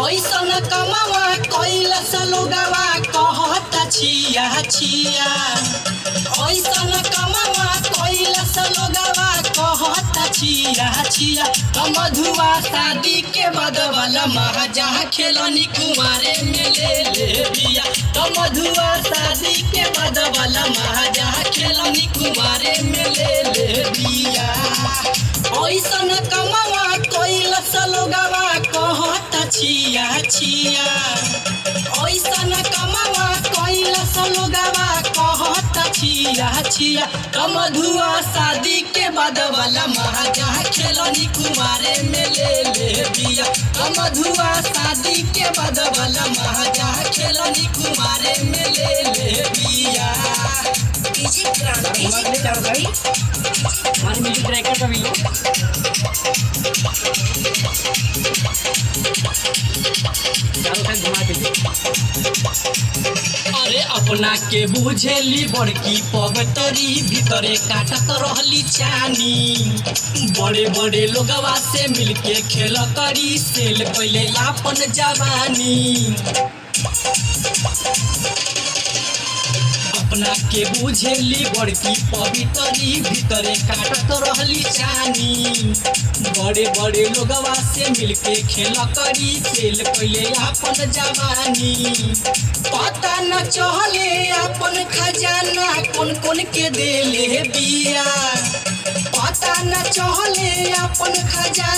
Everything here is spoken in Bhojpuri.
ऐसन कमावा कैलस लोगवा कहता छिया छिया। ऐसन कमावा कैलस लोगवा कहता छिया छिया। मधुआ शादी के बाद वाला महाजा खेलनी कुमारे में ले बिया। मधुआ शादी के बाद वाला महाजा खेलनी कुमारे में ले बिया। ऐसन कमावा कैलस लोगवा कहता छिया छिया। ऐसन कमावा कैलस लोगवा कहता छिया छिया। मधुआ शादी के बाद वाला महाजा खेलनी कुमारे में ले बिया। मधुआ शादी के बाद वाला महाजा खेलनी कुमारे में ले बिया। अरे अपना के बुझेली बड़की पगतरी भीतरे काटत रहली चानी। बड़े बड़े लोगवा से मिलके खेल करी सेल पहले आपन जवानी। अपना के बुझेली बड़की पवितरी भीतरे काटत रहली चानी। बड़े बड़े लोगवा से मिलके खेल करी सेल पहले आपन जवानी। पता न चले अपन खजाना कौन कौन के देले बिया। पता न चले अपन खजाना।